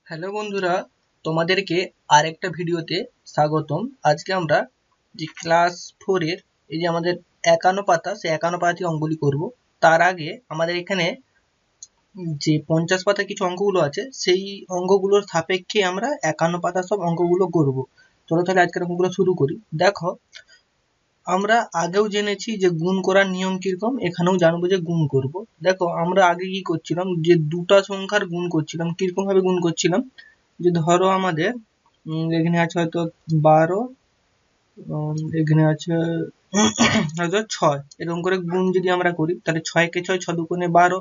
Hello বন্ধুরা, তোমাদেরকে আরেকটা ভিডিওতে স্বাগতম। আজকে আমরা যে ক্লাস 4 এর এই যে আমাদের একান্ন পাতা, সেই একান্ন পাতা থেকে অঙ্কগুলি করব। তার আগে আমাদের এখানে যে 50 পাতা কিছু অঙ্কগুলো আছে, সেই অঙ্কগুলোর সাপেক্ষে আমরা একান্ন পাতা সব অঙ্কগুলো করব। চলো তাহলে আজকের অঙ্কগুলো শুরু করি। দেখো, আমরা আগেও জেনেছি যে গুণ করার নিয়ম কিরকম, এখানেও জানবো যে গুণ করব। দেখো, আমরা আগে কি করছিলাম, যে দুটা সংখ্যার গুণ করছিলাম। কিরকম ভাবে গুণ করছিলাম, যে ধরো আমাদের এখানে আছে হয়তো 12, এখানে আছে হয়তো 6, এরকম করে গুণ যদি আমরা করি তাহলে 6 কে 6, 6 দুগুণে 12,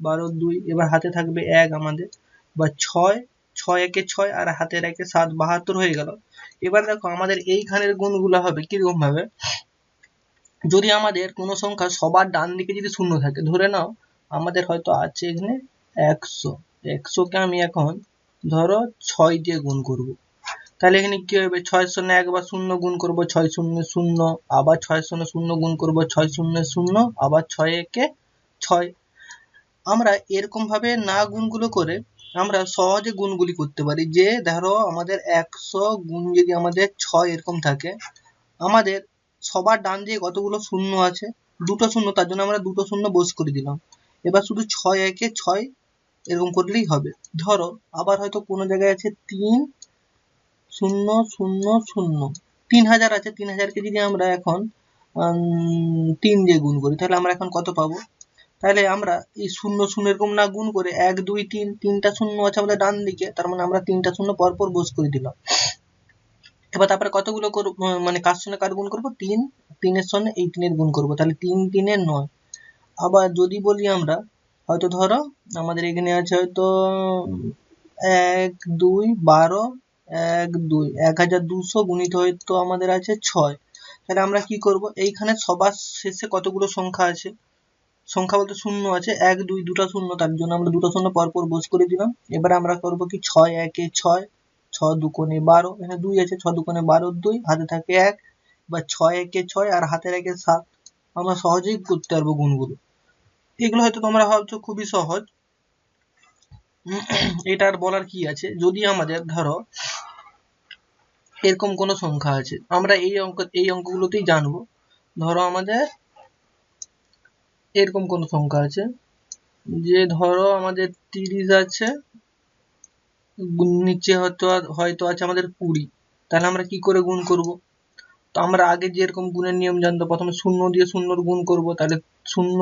12 2, এবার হাতে থাকবে 1 আমাদের, বা 6, 6 একে 6 আর হাতের একে 7, 72 হয়ে গেল। এবার দেখো আমাদের এইখানের গুণগুলো হবে কিরকম ভাবে, যদি আমাদের কোনো সংখ্যা সবার ডান দিকে যদি শূন্য থাকে, ধরে নাও আমাদের হয়তো আছে এখানে 100, 100 কে আমি এখন ধরো 6 দিয়ে গুণ করব। তাহলে এখানে কি হবে, 6 শূন্য একবার শূন্য গুণ করব, 6 শূন্য শূন্য, আবার 6 শূন্য শূন্য গুণ করব, 6 শূন্য শূন্য, আবার 6 একে 6। আমরা এরকম ভাবে না গুণগুলো করে আমরা সহজে গুণগুলি করতে পারি। যে ধরো আমাদের 100 গুণ যদি আমাদের 6 এরকম থাকে, আমাদের সবার ডান দিকে কতগুলো শূন্য আছে, দুটো শূন্য, তার জন্য আমরা দুটো শূন্য বোস করে দিলাম। এবার শুধু 6 একে 6 এরকম করলেই হবে। ধরো আবার হয়তো কোনো জায়গায় আছে 3 শূন্য শূন্য শূন্য, 3000 আছে, 3000কে যদি আমরা এখন 3 দিয়ে গুণ করি, তাহলে আমরা এখন কত পাবো? তাহলে আমরা এই শূন্য শূন্য এরকম না গুণ করে 1 2 3, তিনটা শূন্য আছে আমাদের ডান দিকে, তার মানে আমরা তিনটা শূন্য পরপর বোস করে দিলাম। এবার তারপরে কতগুলো মানে কার সঙ্গে কার গুণ করবো, 3, 3 এর সঙ্গে এই 3 এর গুণ করবো, তাহলে 3 3 এর 9। আবার যদি বলি আমরা, হয়তো ধরো আমাদের এখানে আছে হয়তো 1 2 12, 1 2, 1200 গুণিত হয়তো আমাদের আছে 6। তাহলে আমরা কি করব, এইখানে সবার শেষে কতগুলো সংখ্যা আছে, সংখ্যা বলতে শূন্য আছে, 1 2, দুটো শূন্য, তার জন্য আমরা দুটো শূন্য পরপর বোস করে দিলাম। এবার আমরা করব কি, 6 একে 6, 6 দুগুণে 12, এখানে 2 আছে, 6 দুগুণে 12 2, হাতে থাকে 1, বা 6 একে 6 আর হাতের একে 7। আমরা সহজেই করতে পারবো গুণগুলো। এগুলো হয়তো তোমরা ভাবছো খুবই সহজ, এটা আর বলার কি আছে। যদি আমাদের ধরো এরকম কোনো সংখ্যা আছে, আমরা এই অঙ্কগুলোতেই জানবো। ধরো আমাদের এরকম কোনো সংখ্যা আছে, যে ধরো আমাদের 30 আছে, নিচে হয়তো আছে আমাদের 20, তাহলে আমরা কি করে গুণ করব? তো আমরা আগে যেরকম গুণের নিয়ম জানতো, প্রথমে শূন্য দিয়ে শূন্যর গুণ করব, তাহলে শূন্য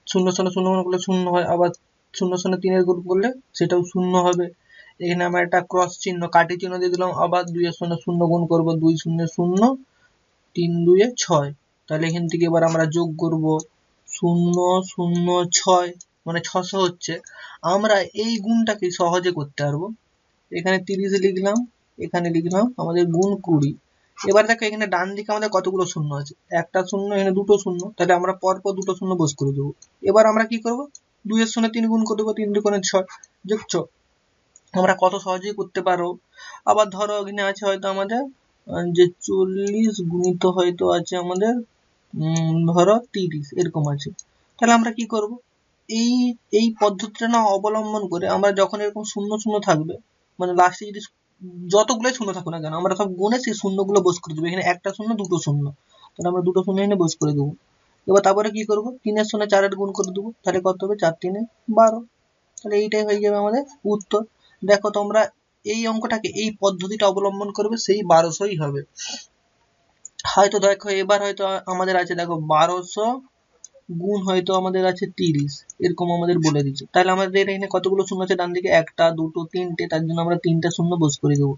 শূন্য শূন্য শূন্য গুণ করলে শূন্য হয়, আবার শূন্য শূন্য 3 গুণ করলে সেটাও শূন্য হবে। এখানে আমরা একটা ক্রস চিহ্ন, কাটি চিহ্ন দিয়ে দিলাম, আবার 2 এর সঙ্গে শূন্য গুণ করব, 2 শূন্য শূন্য, 3 2 6। তাহলে এখান থেকে এবার আমরা যোগ করব 0 0 6, মানে 600 হচ্ছে। আমরা এই গুণটাকে সহজে করতে পারবো। এখানে 30 লিখলাম, এখানে লিখলাম আমাদের গুণ 20। এবার দেখো এখানে ডান দিকে আমাদের কতগুলো শূন্য আছে, একটা শূন্য, এখানে দুটো শূন্য, তাহলে আমরা পরপর দুটো শূন্য বোস করে দেবো। এবার আমরা কি করব, 2 এর সঙ্গে 3 গুণ করে দেবো, 3 দুগুণে 6, দেখছো আমরা কত সহজেই করতে পারো। আবার ধরো এখানে আছে হয়তো আমাদের যে 40 গুণিত হয়তো আছে আমাদের ধরো 30, এরকম আছে। তাহলে আমরা কি করব, এই এই পদ্ধতিটা না অবলম্বন করে আমরা যখন এরকম শূন্য শূন্য থাকবে, মানে লাস্টে যদি যতগুলোই শূন্য থাকুক না কেন, আমরা সব গুণে সেই শূন্যগুলো বোস করে দেবো। এখানে একটা শূন্য, দুটো শূন্য, তাহলে আমরা দুটো শূন্য এখানে বোস করে দেবো। এবার তারপরে কি করব, 3 এর সঙ্গে 4 এর গুণ করে দেবো, তাহলে কত হবে, 4 3 12। তাহলে এইটাই হয়ে যাবে আমাদের উত্তর। দেখো তোমরা এই অঙ্কটাকে এই পদ্ধতিটা অবলম্বন করবে, সেই 1200ই হবে। হয়তো দেখো এবার হয়তো আমাদের আছে, দেখো 1200 গুণ হয়তো আমাদের আছে 30, এরকম আমাদের বলে দিচ্ছে। তাহলে আমাদের এখানে কতগুলো শূন্য আছে ডান দিকে, একটা দুটো তিনটে, তার জন্য আমরা তিনটা শূন্য বোস করে দেবো।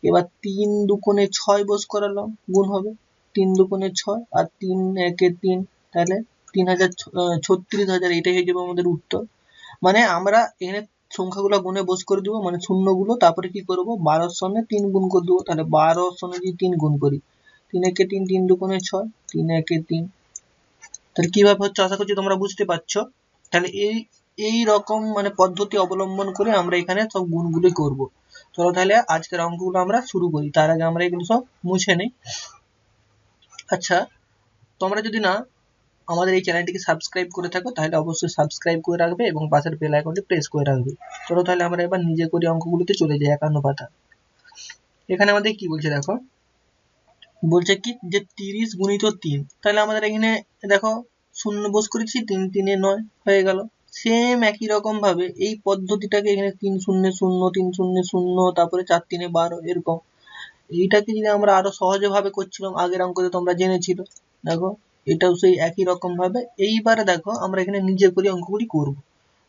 এবার 3 দুগুণে 6 বোস করালাম, গুণ হবে 3 দুগুণে 6 আর 3 একে 3, তাহলে 36,000, এটাই হয়ে যাবে আমাদের উত্তর। মানে আমরা এখানে সংখ্যাগুলো গুণে বোস করে দিব, মানে শূন্যগুলো, তারপরে কি করব, 12 সঙ্গে 3 গুণ করে দেবো। তাহলে 12 সঙ্গে যদি 3 গুণ করি, 3 একে 3, 3 দুগুণে 6, 3 একে 3। তাহলে কিভাবে হচ্ছে আশা করছি তোমরা বুঝতে পারছো। তাহলে এই রকম মানে পদ্ধতি অবলম্বন করে আমরা এখানে সব গুণগুলি করব। চলো তাহলে আজকের অঙ্কগুলো আমরা শুরু করি। তার আগে আমরা এগুলো সব মুছে নিই। আচ্ছা, তোমরা যদি না আমাদের এই চ্যানেলটিকে সাবস্ক্রাইব করে থাকো তাহলে অবশ্যই সাবস্ক্রাইব করে রাখবে এবং পাশের বেল আইকনটি প্রেস করে রাখবে। চলো তাহলে আমরা এবার নিজে করি অঙ্কগুলোতে চলে যাই। 51 পাতা। এখানে আমাদের কি বলছে দেখো, বলছে কি যে 30 গুণিত 3, তাহলে আমাদের এখানে দেখো শূন্য বোস করেছি, 3 3 9 হয়ে গেল। সেম একই রকম ভাবে এই পদ্ধতিটাকে এখানে 3 0 0 3 0 0 তারপরে 4 3 12 এরকম, এইটাকে যদি আমরা আরো সহজে ভাবে করছিলাম আগের অঙ্কতে তোমরা জেনেছিল, দেখো এটাও সেই একই রকম ভাবে। এইবারে দেখো আমরা এখানে নিজে করে অঙ্কগুলি করব।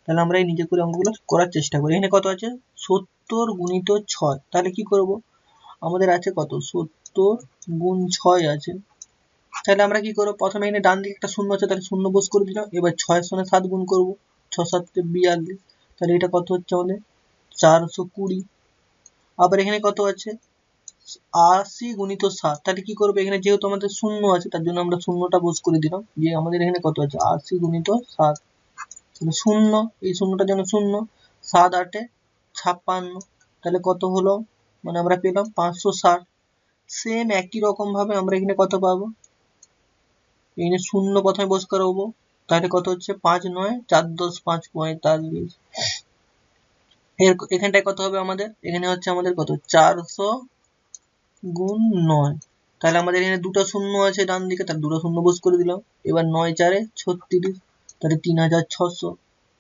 তাহলে আমরা এই নিজে করে অঙ্কগুলো করার চেষ্টা করি। এখানে কত আছে 70 গুণিত 6, তাহলে কি করব, আমাদের আছে কত 70 গুণ 6 আছে। তাহলে আমরা কি করব, প্রথমে এখানে ডান দিকে একটা শূন্য আছে তাহলে শূন্য বোস করে দিলাম। এবার 6 এর সঙ্গে 7 গুণ করব, 6 7 42, তাহলে এটা কত হচ্ছে আমাদের 420। আবার এখানে কত আছে 80 গুণিত 7, তাহলে কি করবে, এখানে যেহেতু আমাদের শূন্য আছে তার জন্য আমরা শূন্যটা বোস করে দিলাম, যে আমাদের এখানে কত আছে 80 গুণিত 7, তাহলে শূন্য, এই শূন্যটার জন্য শূন্য, 7 8 56, তাহলে কত হলো, মানে আমরা পেলাম 560। সেম একই রকম ভাবে আমরা এখানে কত পাবো, এখানে শূন্য প্রথমে বোস করাবো, তাহলে কত হচ্ছে 5 9 4 10 5 45। এখানটায় কত হবে আমাদের, এখানে হচ্ছে আমাদের কত 400 গুণ 9, তাহলে আমাদের এখানে দুটো শূন্য আছে ডান দিকে, তাহলে দুটো শূন্য বোস করে দিলাম। এবার 9 4 36, তাহলে 3600,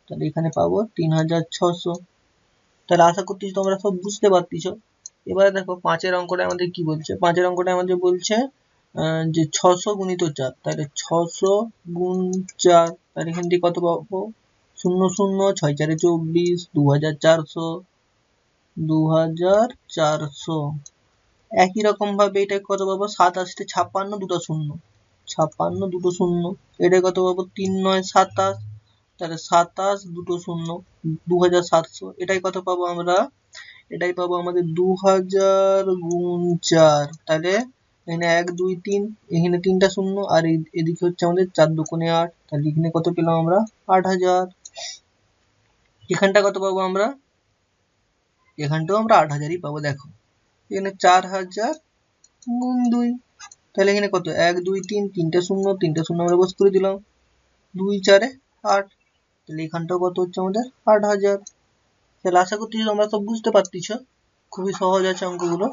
তাহলে এখানে পাবো 3600। তাহলে আশা করতেছি তোমরা সব বুঝতে পারতেছো। এবারে দেখো 5 অঙ্কটা আমাদের কি বলছে, 5 অঙ্কটা আমাদের বলছে যে 600 গুণিত 4, তাহলে 600 গুণ 4, তাহলে এখান থেকে কত পাবো 0 0 6 4 24 2400 2400। একই রকম ভাবে এটা কত পাবো 7 8 56 দুটো শূন্য, 56 দুটো শূন্য, এটা কত পাবো 3 9 27, তাহলে 27 দুটো শূন্য 2700, এটাই কত পাবো আমরা, এটাই পাবো আমাদের 2000 গুণ 4, তাহলে এখানে 1 2 3, এখানে তিনটা শূন্য আর এদিকে হচ্ছে আমাদের 4 2 8, তাহলে এখানে কত পেলাম আমরা 8000। এখানটা কত পাবো আমরা, এখানটাও আমরা 8000ই পাবো। দেখো এখানে 4000 গুণ 2, তাহলে এখানে কত 1 2 3, তিনটা শূন্য আমরা বস করে দিলাম, 2 4 8, তাহলে এখানটাও কত হচ্ছে আমাদের 8000। তাহলে আশা করছি তোমরা সব বুঝতে পারতেছো, খুবই সহজ আছে অঙ্কগুলো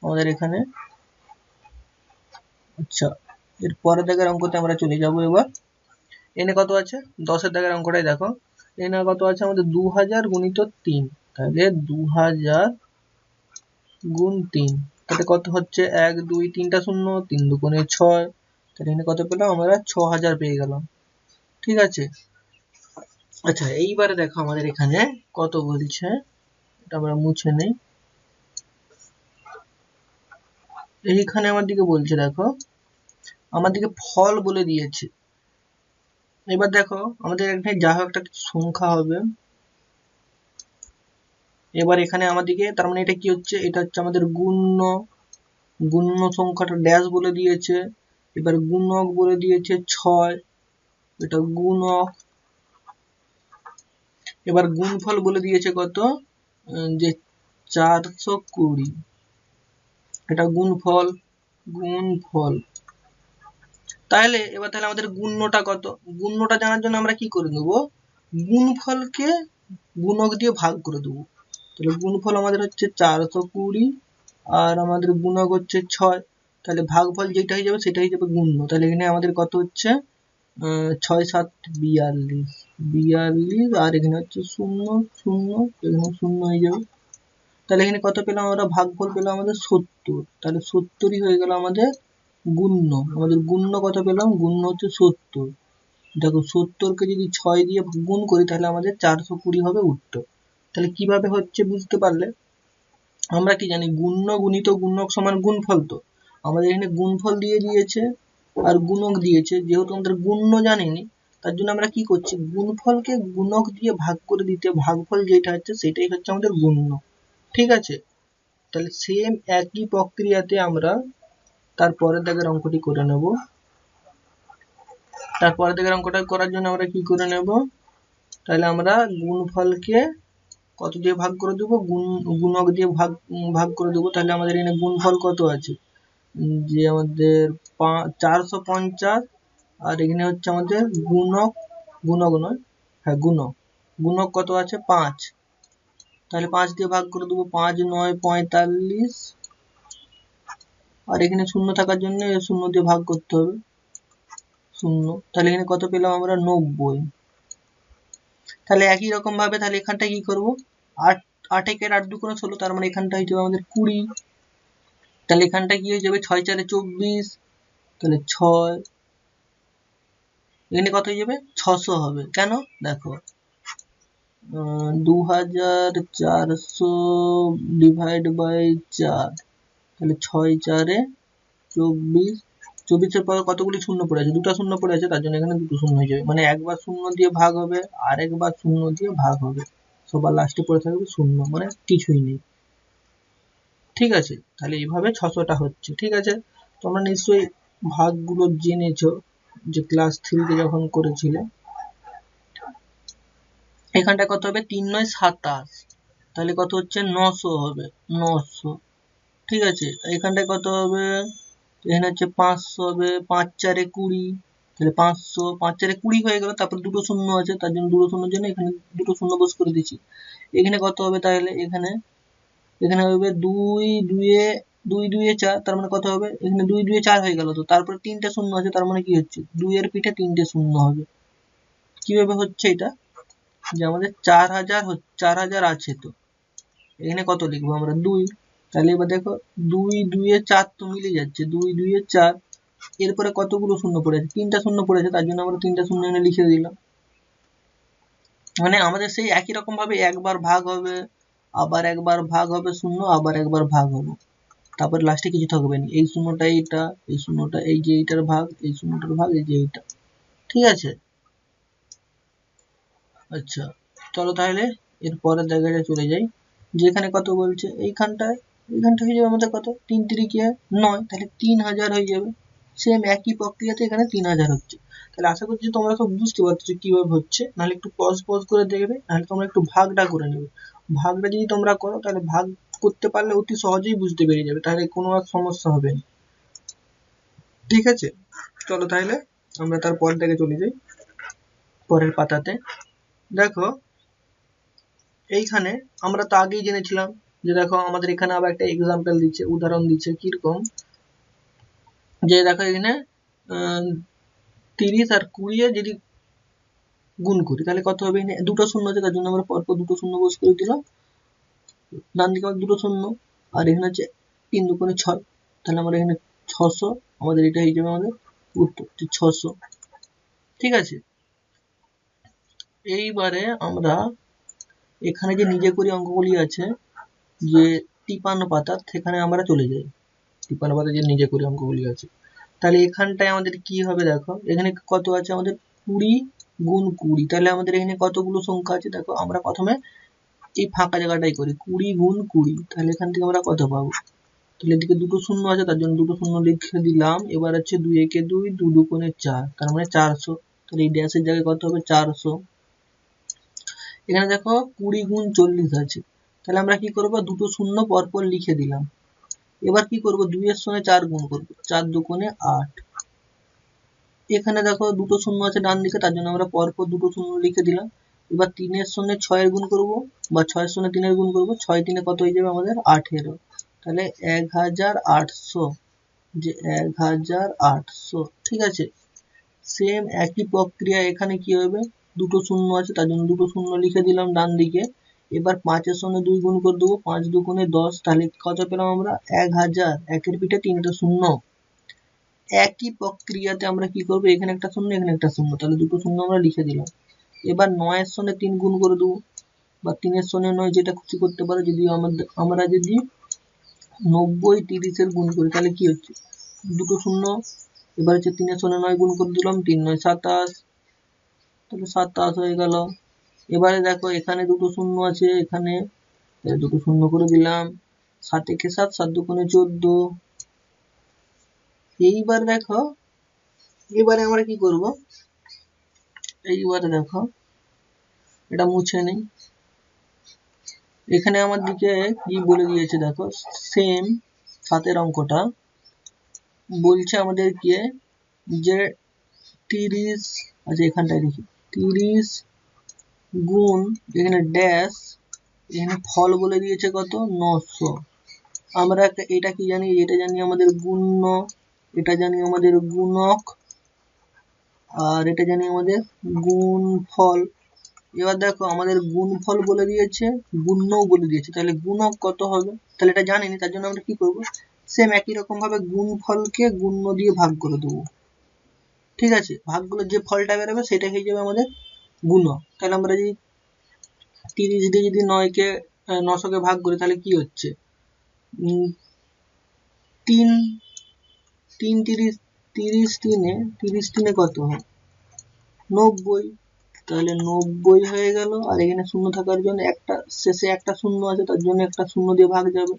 আমাদের এখানে। আচ্ছা, এর পরের দাগের অঙ্কতে আমরা চলে যাব। এবার এনে কত আছে 10 দাগের অঙ্কটাই দেখো, এনে কত আছে আমাদের 2000 গুণিত 3, তাহলে 2000 গুণ 3, তাহলে কত হচ্ছে 1 2 3টা শূন্য 3 2 6, তাহলে এখানে কত পেলাম আমরা 6000 পেয়ে গেলাম। ঠিক আছে। আচ্ছা এইবারে দেখো আমাদের এখানে কত বলছে, এটা আমরা মুছে নেই। এইখানে আমার দিকে বলছে দেখো, আমার দিকে ফল বলে দিয়েছে। এবার দেখো আমাদের এখানে যা হোক একটা সংখ্যা হবে। এবার এখানে আমাদেরকে তার মানে এটা কি হচ্ছে, এটা হচ্ছে আমাদের গুণ্য, গুণ্য সংখ্যাটা ড্যাশ বলে দিয়েছে। এবার গুণক বলে দিয়েছে 6, এটা গুণক। এবার গুণফল বলে দিয়েছে কত, যে 420, এটা গুণফল, গুণফল। তাহলে এবার তাহলে আমাদের গুণ্যটা কত, গুণ্যটা জানার জন্য আমরা কি করে নেব, গুণফলকে গুণক দিয়ে ভাগ করে দেবো। তাহলে গুণফল আমাদের হচ্ছে 420 আর আমাদের গুণক হচ্ছে 6, তাহলে ভাগফল যেটা হয়ে যাবে সেটা হয়ে যাবে গুণ্য। তাহলে এখানে আমাদের কত হচ্ছে 6 7 42, 42 আর এখানে হচ্ছে 0 0, এখানে 0 হয়ে যাবে। তাহলে এখানে কত পেলাম আমরা, ভাগফল পেলাম আমাদের 70, তাহলে 70ই হয়ে গেল আমাদের গুণ্য। আমাদের গুণ্য কত পেলাম, গুণ্য হচ্ছে 70। দেখো 70কে যদি 6 দিয়ে গুণ করি তাহলে আমাদের 420 হবে উত্তর। তাহলে কিভাবে হচ্ছে বুঝতে পারলে, আমরা কি জানি গুণ্য গুণিত গুণক সমান গুণফল, তো আমাদের এখানে গুণফল দিয়ে দিয়েছে আর গুণক দিয়েছে, যেহেতু আমাদের গুণ্য জানিনি তার জন্য আমরা কি করছি, গুণফলকে গুণক দিয়ে ভাগ করে দিতে ভাগফল যেটা হচ্ছে সেটাই হচ্ছে আমাদের গুণ্য। ঠিক আছে। তাহলে সেম একই প্রক্রিয়াতে আমরা তারপরের দাগের অঙ্কটি করে নেব। তারপরের দাগের অঙ্কটা করার জন্য আমরা কি করে নেব, তাহলে আমরা গুণফলকে কত দিয়ে ভাগ করে দেবো, গুণক দিয়ে ভাগ করে দেবো। তাহলে আমাদের এখানে গুণফল কত আছে, যে আমাদের 450 আর এখানে হচ্ছে আমাদের গুণক, গুণক নয়, হ্যাঁ গুণক, গুণক কত আছে 5, তাহলে 5 দিয়ে ভাগ করে দেবো, 5 9 45, আর এখানে শূন্য থাকার জন্য শূন্য দিয়ে ভাগ করতে হবে, শূন্য, তাহলে এখানে কত পেলাম আমরা 90। তাহলে একই রকম ভাবে তাহলে এখানটা কি করব, 8 8 একের 8 2 16, তার মানে এখানটা হয়ে যাবে আমাদের 20, তাহলে এখানটা কি হয়ে যাবে 6 4 24, তাহলে 6, এখানে কত হয়ে যাবে 600 হবে। কেন দেখো 2400 ডিভাইড বাই 4, তাহলে 6 4 24, 24 এর পরে কতগুলি শূন্য পড়ে আছে, দুটো শূন্য পড়ে আছে, তার জন্য এখানে দুটো শূন্য হয়ে যাবে, মানে একবার শূন্য দিয়ে ভাগ হবে আর একবার শূন্য দিয়ে ভাগ হবে, সবার লাস্টে পড়ে থাকবে শূন্য, মানে কিছুই নেই। ঠিক আছে, তাহলে এইভাবে 600টা হচ্ছে। ঠিক আছে, তোমরা নিশ্চয়ই ভাগগুলো জেনেছো যে ক্লাস 3 তে যখন করেছিলে। এখানটা কত হবে 3 9 27, তাহলে কত হচ্ছে 900 হবে, 900। ঠিক আছে, এখানটায় কত হবে, এখানে হচ্ছে 500 হবে, 5 4 20, তাহলে 500, 5 4 20 হয়ে গেল, তারপর দুটো শূন্য আছে, তার জন্য দুটো শূন্যের জন্য এখানে দুটো শূন্য বস করে দিচ্ছি। এখানে কত হবে, তাহলে এখানে এখানে হবে 2 2 এ 2 2 এ 4, তার মানে কত হবে, এখানে 2 2 এ 4 হয়ে গেল, তো তারপরে তিনটে শূন্য আছে, তার মানে কি হচ্ছে 2 এর পিঠে তিনটে শূন্য হবে। কিভাবে হচ্ছে এটা, যে আমাদের 4000 আছে, তো এখানে কত লিখবো আমরা 2, তাহলে এবার দেখো 2 2 এ 4 তো মিলে যাচ্ছে, 2 2 এ 4, এরপরে কতগুলো শূন্য পড়ে আছে, তিনটা শূন্য পড়েছে, তার জন্য আমরা তিনটা শূন্য এনে লিখে দিলাম। মানে আমাদের সেই একই রকম ভাবে একবার ভাগ হবে, আবার একবার ভাগ হবে শূন্য, আবার একবার ভাগ হবে, তারপর লাস্টে কিছু থাকবে না, এই শূন্যটা এইটা, এই শূন্যটা এই যে এইটার ভাগ, এই শূন্যটার ভাগ এই যে এইটা। ঠিক আছে, আচ্ছা চলো তাহলে এর পরের জায়গাটা চলে যাই, যেখানে কত বলছে এইখানটা হয়ে যাবে আমাদের কত 3 3 9, তাহলে 3000 হয়ে যাবে। সেম একই প্রক্রিয়াতে এখানে 3000 হচ্ছে। তাহলে আশা করছি তোমরা সব বুঝতে পারছো কিভাবে হচ্ছে, নাহলে একটু পজ করে দেখবে, নাহলে তোমরা একটু ভাগটা করে নেবে। ভাগটা যদি তোমরা করো তাহলে ভাগ করতে পারলে অতি সহজেই বুঝতে পেরে যাবে, তাহলে কোনো আর সমস্যা হবে না। ঠিক আছে, চলো তাহলে আমরা তারপর থেকে চলে যাই পরের পাতাতে। দেখো এইখানে আমরা তো আগেই জেনেছিলাম যে দেখো আমাদের এখানে আবার একটা এক্সাম্পল দিচ্ছে, উদাহরণ দিচ্ছে, কিরকম যে দেখো এখানে 30 আর 20 এ যদি গুণ করি তাহলে কত হবে, এখানে দুটো শূন্য আছে, তার জন্য আমরা পরপর দুটো শূন্য বস করে দিলাম, ডান দিকে আবার দুটো শূন্য, আর এখানে হচ্ছে 3 2 6, তাহলে আমরা এখানে 600, আমাদের এটা হয়ে যাবে আমাদের উত্তর 600। ঠিক আছে, এইবারে আমরা এখানে যে নিজে করি অঙ্কগুলি আছে, যে 53 পাতা, সেখানে আমরা চলে যাই। 53 পাতা যে নিজে করি অঙ্কগুলি আছে, তাহলে এখানটায় আমাদের কি হবে, দেখো এখানে কত আছে আমাদের 20 গুণ 20, তাহলে আমাদের এখানে কতগুলো সংখ্যা আছে, দেখো আমরা প্রথমে এই ফাঁকা জায়গাটাই করি, 20 গুণ 20, তাহলে এখান থেকে আমরা কত পাবো, তাহলে এদিকে দুটো শূন্য আছে, তার জন্য দুটো শূন্য লিখে দিলাম। এবার হচ্ছে 2 একে 2, 2 2 4, তার মানে 400, তাহলে এই ড্যাশের জায়গায় কত হবে 400। এখানে দেখো 20 গুণ 40 আছে, তাহলে আমরা কি করব, দুটো শূন্য পরপর লিখে দিলাম। এবার কি করব, 2 এর সঙ্গে 4 গুণ করব, 4 2 8। এখানে দেখো দুটো শূন্য আছে ডান দিকে, তার জন্য আমরা পরপর দুটো শূন্য লিখে দিলাম। এবার 3 এর সঙ্গে 6 এর গুণ করব, বা 6 এর সঙ্গে 3 এর গুণ করব, 6 3 কত হয়ে যাবে আমাদের 18, তাহলে 1800, যে 1800। ঠিক আছে, সেম একই প্রক্রিয়া এখানে কি হবে, দুটো শূন্য আছে, তার জন্য দুটো শূন্য লিখে দিলাম ডান দিকে। এবার 5 এর সঙ্গে 2 গুণ করে দেবো, 5 2 10, তাহলে কত পেলাম আমরা 1000, একের পিঠে তিনটে শূন্য। একই প্রক্রিয়াতে আমরা কি করব, এখানে একটা শূন্য এখানে একটা শূন্য, তাহলে দুটো শূন্য আমরা লিখে দিলাম। এবার 9 এর সঙ্গে 3 গুণ করে দেবো, বা 3 এর সঙ্গে 9, যেটা খুশি করতে পারো। যদি আমরা যদি 90 30 এর গুণ করি তাহলে কি হচ্ছে, দুটো শূন্য, এবার হচ্ছে 3 এর সঙ্গে 9 গুণ করে দিলাম, 3 9 27, তাহলে 27 হয়ে গেল। এবারে দেখো এখানে দুটো শূন্য আছে, এখানে দুটো শূন্য করে দিলাম, 7 একে 7, 7 2 14। এইবার দেখো এবারে আমরা কি করব, এইবারে দেখো এটা মুছে নেই, এখানে আমার দিকে কি বলে দিয়েছে দেখো, সেম 7 এর অঙ্কটা বলছে আমাদেরকে যে 30, আচ্ছা এখানটায় দেখি 30 গুণ এখানে ড্যাশ, এখানে ফল বলে দিয়েছে কত 900। আমরা এটা কি জানি, এটা জানি আমাদের গুণ্য, এটা জানি আমাদের গুণক, আর এটা জানি আমাদের গুণফল। এবার দেখো আমাদের গুণফল বলে দিয়েছে, গুণ্যও বলে দিয়েছে, তাহলে গুণক কত হবে, তাহলে এটা জানিনি, তার জন্য আমরা কি করব, সেম একই রকম ভাবে গুণফলকে গুণ্য দিয়ে ভাগ করে দেবো। ঠিক আছে, ভাগগুলো যে ফলটা বেরোবে সেটা হয়ে যাবে আমাদের গুণক। তাহলে আমরা যদি 30 দিয়ে যদি 900 কে ভাগ করি তাহলে কি হচ্ছে, 3 3 30 30 তিনে কত হয় 90, তাহলে 90 হয়ে গেল। আর এখানে শূন্য থাকার জন্য একটা শেষে একটা শূন্য আছে, তার জন্য একটা শূন্য দিয়ে ভাগ যাবে,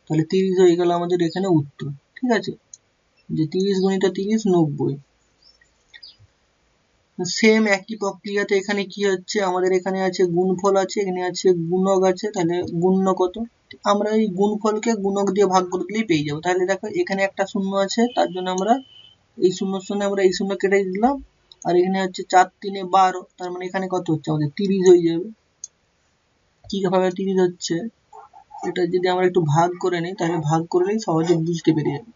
তাহলে 30 হয়ে গেল আমাদের এখানে উত্তর। ঠিক আছে, যে 30 গুণিত 30 90। সেম একই প্রক্রিয়াতে এখানে কি হচ্ছে, আমাদের এখানে আছে গুণফল আছে, এখানে আছে গুণক আছে, তাহলে গুণ্য কত, আমরা এই গুণফলকে গুণক দিয়ে ভাগ করে দিলেই পেয়ে যাবো। তাহলে দেখো এখানে একটা শূন্য আছে, তার জন্য আমরা এই শূন্যর সঙ্গে আমরা এই শূন্য কেটে দিলাম, আর এখানে হচ্ছে 4 3 12, তার মানে এখানে কত হচ্ছে আমাদের 30 হয়ে যাবে। কিভাবে 30 হচ্ছে, এটা যদি আমরা একটু ভাগ করে নিই, তাহলে ভাগ করলেই সহজে বুঝতে পেরে যাবে।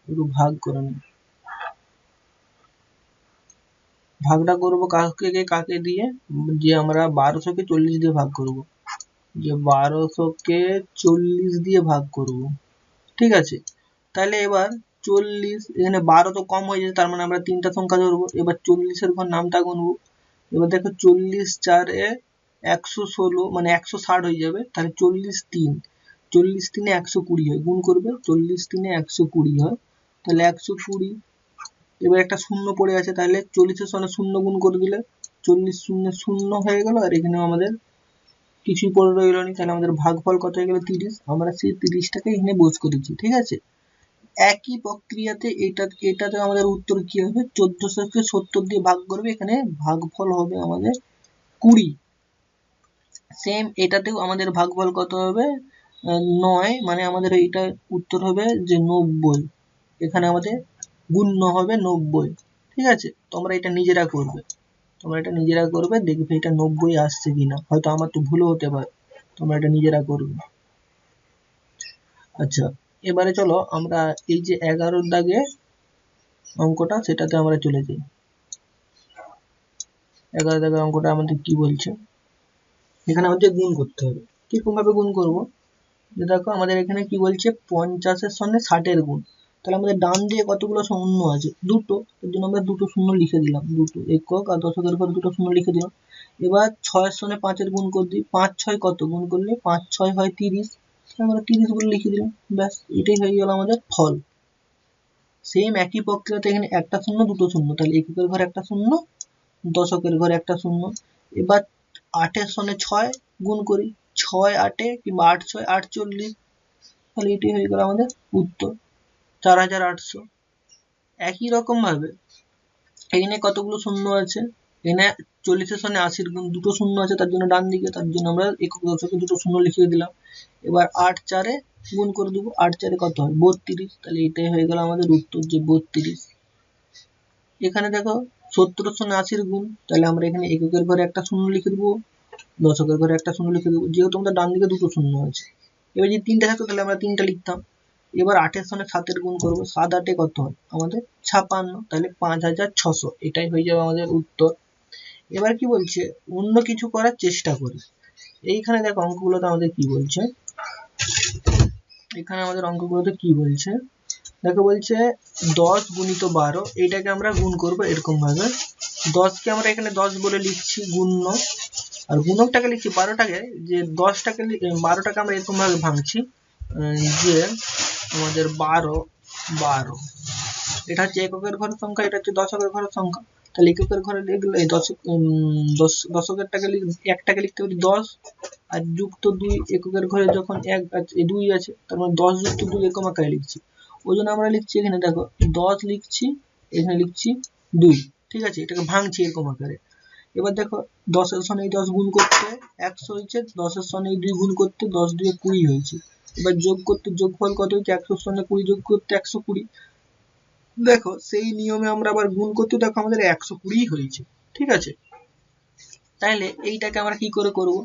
একটু ভাগ করে নিই, ভাগটা করব কাকে দিয়ে, যে আমরা 1200 কে 40 দিয়ে ভাগ করব, যে 1200 কে 40 দিয়ে ভাগ করব। ঠিক আছে, তাহলে এবার 40, এখানে 12 তো কম হয়ে যাচ্ছে, তার মানে আমরা তিনটা সংখ্যা ধরবো। এবার 40-এর ঘর নামটা গুনবো। এবার দেখো 40 4 এ 116, মানে 160 হয়ে যাবে, তাহলে 40 3, 40 3 120 হয়, গুণ করবে 40 3 120 হয়, তাহলে 120। এবার একটা শূন্য পড়ে আছে, তাহলে 40-এর সঙ্গে শূন্য গুণ করে দিলে 40 শূন্য শূন্য হয়ে গেল, আর এখানে আমাদের কিছুই পড়ে রইল না, তাহলে আমাদের ভাগফল কত হয়ে গেল 30। আমরা সেই 30টাকে এখানে বোঝ করেছি। ঠিক আছে, একই প্রক্রিয়াতে এটাতে আমাদের উত্তর কি হবে, 1400-কে 70 দিয়ে ভাগ করবে, এখানে ভাগফল হবে আমাদের 20। সেম এটাতেও আমাদের ভাগফল কত হবে 9, মানে আমাদের এইটা উত্তর হবে যে 90, এখানে আমাদের গুণ্য হবে 90। ঠিক আছে, তোমরা এটা নিজেরা করবে, দেখবে এটা 90 আসছে কিনা, হয়তো আমার তো ভুলও হতে পারে, তোমরা এটা নিজেরা করবে। আচ্ছা, এবারে চলো আমরা এই যে 11 দাগে অঙ্কটা, সেটাতে আমরা চলে যাই। 11 দাগের অঙ্কটা আমাদের কি বলছে, এখানে আমাদের গুণ করতে হবে। কিরকম ভাবে গুণ করব, যে দেখো আমাদের এখানে কি বলছে 50-এর সঙ্গে 60-এর গুণ, তাহলে আমাদের ডান দিয়ে কতগুলো শূন্য আছে, দুটো, এর জন্য আমরা দুটো শূন্য লিখে দিলাম, দুটো একক আর দশকের পর দুটো শূন্য লিখে দিলাম। এবার 6-এর সঙ্গে 5-এর গুণ করে দিই, 5 6 কত, গুণ করলে 5 6 হয় 30, আমরা 30 বলে লিখে দিলাম, ব্যাস এটাই হয়ে গেল আমাদের ফল। সেম একই প্রক্রিয়াতে এখানে একটা শূন্য দুটো শূন্য, তাহলে এককের ঘরে একটা শূন্য, দশকের ঘরে একটা শূন্য। এবার 8-এর সঙ্গে 6 গুণ করি, 6 8-এ কিংবা 8 6 48, তাহলে এটাই হয়ে গেল আমাদের উত্তর 4800। একই রকম ভাবে এখানে কতগুলো শূন্য আছে, এখানে 40-এর সঙ্গে 80-র গুণ, দুটো শূন্য আছে, তার জন্য ডান দিকে, তার জন্য আমরা একক দশকে দুটো শূন্য লিখে দিলাম। এবার 8 4-এ গুণ করে দেবো, 8 4-এ কত হয় 32, তাহলে এটাই হয়ে গেল আমাদের উত্তর যে 32। এখানে দেখো 70-এর সঙ্গে 80-র গুণ, তাহলে আমরা এখানে এককের ঘরে একটা শূন্য লিখে দেবো, দশকের ঘরে একটা শূন্য লিখে দেবো, যেহেতু আমাদের ডান দিকে দুটো শূন্য আছে। এবার যদি 3টা থাকতো তাহলে আমরা 3টা লিখতাম। এবার 8-এর সঙ্গে 7-এর গুণ করবো, 7 8-এ কত হয় আমাদের 56, তাহলে 5600, এটাই হয়ে যাবে আমাদের উত্তর। এবার কি বলছে, অন্য কিছু করার চেষ্টা করি। এইখানে দেখো অঙ্কগুলোতে আমাদের কি বলছে, এখানে আমাদের অঙ্কগুলোতে কি বলছে দেখো, বলছে 10 গুণিত 12, এইটাকে আমরা গুণ করব এরকম ভাবে, 10-কে আমরা এখানে 10 বলে লিখছি গুণ্য, আর গুণকটাকে লিখছি 12টাকে, যে 10টাকে 12টাকে আমরা এরকম ভাবে ভাঙছি, যে আমাদের 12 এটা হচ্ছে এককের ঘরের সংখ্যা, এটা হচ্ছে দশকের ঘরের সংখ্যা, তাহলে এককের ঘরে লিখলে দশকেরটাকে একটাকে লিখতে পারি 10, আর যুক্ত 2, এককের ঘরে যখন 2 আছে, তার মানে 10 যুক্ত 2 এরকম আকারে লিখছি। ওই জন্য আমরা লিখছি এখানে দেখো 10 লিখছি, এখানে লিখছি 2। ঠিক আছে, এটাকে ভাঙছি এরকম আকারে। এবার দেখো 10-এর সঙ্গে 10 গুণ করতে 100 হয়েছে, 10-এর সঙ্গে 2 গুণ করতে 10 2 20 হয়েছে। এবার যোগ করতে যোগফল কত হয়েছে, 100-এর সঙ্গে 20 যোগ করতে 120, দেখো সেই নিয়মে আমরা আবার গুণ করতে, দেখো আমাদের 120 হয়েছে। ঠিক আছে, তাহলে এইটাকে আমরা কি করে করব,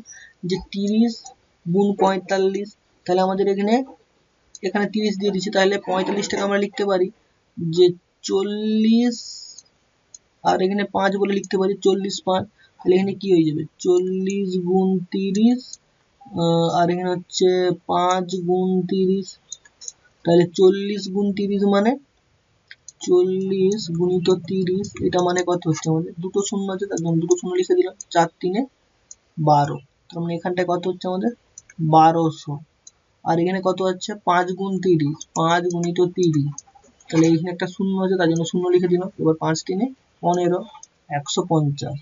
যে 30 গুণ 45, তাহলে আমাদের এখানে 30 দিয়ে দিচ্ছি, তাহলে 45টাকে আমরা লিখতে পারি যে 40, আর এখানে 5 বলে লিখতে পারি 40 5, তাহলে এখানে কি হয়ে যাবে 40 গুণ 30, আর এখানে হচ্ছে 5 গুণ 30, তাহলে 40 গুণ 30 মানে 40 গুণিত 30, এটা মানে কত হচ্ছে আমাদের, দুটো শূন্য আছে তার জন্য দুটো শূন্য লিখে দিলাম, 4 3 12, তার মানে এখানটায় কত হচ্ছে আমাদের 1200, আর এখানে কত হচ্ছে 5 গুণ 30, 5 গুণিত 30, তাহলে এখানে একটা শূন্য আছে তার জন্য শূন্য লিখে দিলাম, এবার 5 3 15, 150,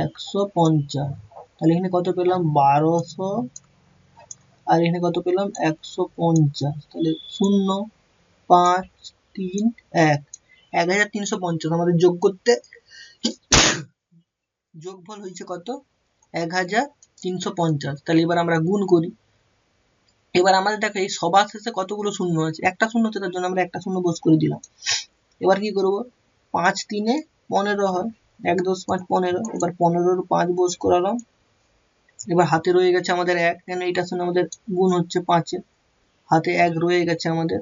150, তাহলে এখানে কত পেলাম 1200, আর এখানে কত পেলাম 150, তাহলে 0 5 3 1, 1350 আমাদের যোগ করতে যোগফল হয়েছে কত 1350। তাহলে এবার আমরা গুণ করি। এবার আমাদের দেখো এই সবার শেষে কতগুলো শূন্য আছে, একটা শূন্য আছে তার জন্য আমরা একটা শূন্য বোস করে দিলাম। এবার কি করব 5 3 15 হয়, 1 10 5 15, এবার 15 5 বোস করালাম। এবার হাতে রয়ে গেছে আমাদের 1, কেন এইটার সঙ্গে আমাদের গুণ হচ্ছে 5 এ, হাতে 1 রয়ে গেছে আমাদের।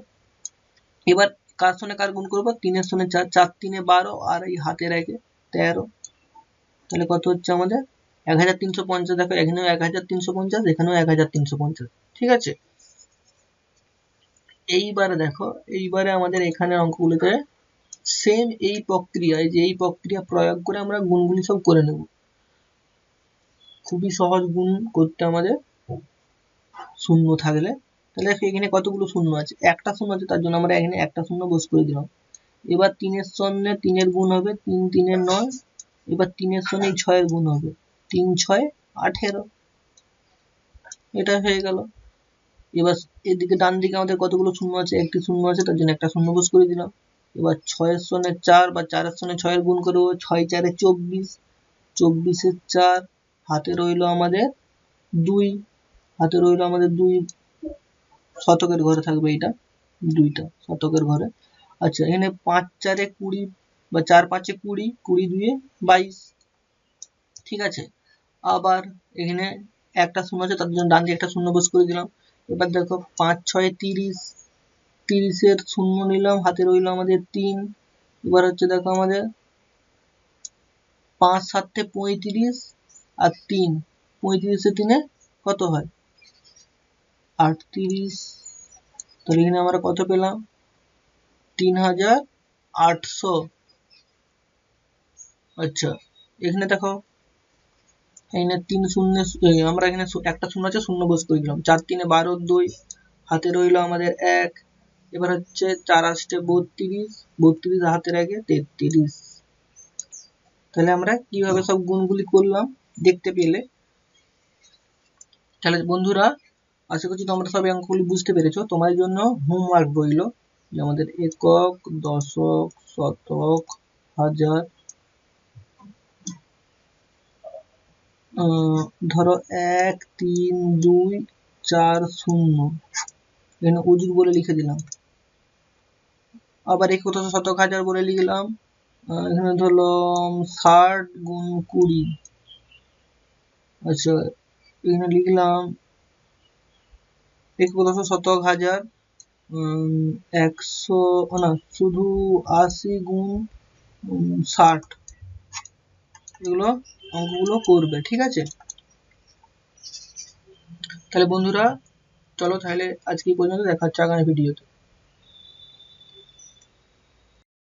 এবার কার সঙ্গে কার গুণ করব 3 এর সঙ্গে 4, 4 3 12, আর এই হাতের 1 13, তাহলে কত হচ্ছে আমাদের 1350। দেখো এখানেও 1350, এখানেও 1350। ঠিক আছে, এইবারে দেখো এইবারে আমাদের এখানে অঙ্কগুলোতে সেম এই প্রক্রিয়ায়, যে এই প্রক্রিয়া প্রয়োগ করে আমরা গুণগুলি সব করে নেব। খুবই সহজ গুণ করতে আমাদের শূন্য থাকলে। তাহলে এখানে কতগুলো শূন্য আছে, একটা শূন্য আছে তার জন্য আমরা এখানে একটা শূন্য বোস করে দিলাম। এবার 3 এর সঙ্গে 3 এর গুণ হবে 3 3 9, এবার 3 এর সঙ্গে 6 এর গুণ হবে 3 6 18, এটা হয়ে গেল। এবার এদিকে ডান দিকে আমাদের কতগুলো শূন্য আছে, একটি শূন্য আছে তার জন্য একটা শূন্য বোস করে দিলাম। এবার 6 এর সঙ্গে 4 বা 4 এর সঙ্গে 6 এর গুণ করব, 6 4 24, 24 এর 4, হাতে রইল আমাদের 2, হাতে রইল আমাদের 2, শতকের ঘরে থাকবে এটা, 2টা শতকের ঘরে। আচ্ছা এখানে 5 4 20 বা 4 5 20, 20 2 22। ঠিক আছে, আবার এখানে একটা শূন্য আছে তার জন্য ডান দিকে একটা শূন্য বোস করে দিলাম। এবার দেখো 5 6 30, 30 এর শূন্য নিলাম, হাতে রইল আমাদের 3। এবার হচ্ছে দেখো আমাদের 5 7 35, আর 3 35 এর 3 কত হয় 38, তাহলে এখানে আমরা কত পেলাম 3800। আচ্ছা এখানে দেখো এখানে 3 শূন্য, আমরা এখানে একটা শূন্য আছে শূন্য বোস করে দিলাম, 4 3 12 2, হাতে রইল আমাদের 1। এবার হচ্ছে 4 8 32, 32 হাতের আগে 33। তাহলে আমরা কিভাবে সব গুণগুলি করলাম দেখতে পেলে। তাহলে বন্ধুরা আশা করছি তোমরা সব অঙ্কগুলি বুঝতে পেরেছো। তোমার জন্য হোমওয়ার্ক রইল, যে আমাদের একক, দশক, শতক, হাজার, ধরো 1 3 2 4 0, এখানে অজুর বলে লিখে দিলাম। আবার এক কথা শতক হাজার বলে লিখলাম, এখানে ধরলাম 60 গুণ 20। আচ্ছা এখানে লিখলাম এক কথা শতক হাজার 100, না শুধু 80 গুণ 60, এগুলো অঙ্কগুলো করবে। ঠিক আছে, তাহলে বন্ধুরা চলো তাহলে আজকে এই পর্যন্ত, দেখা হচ্ছে আগামী ভিডিওতে।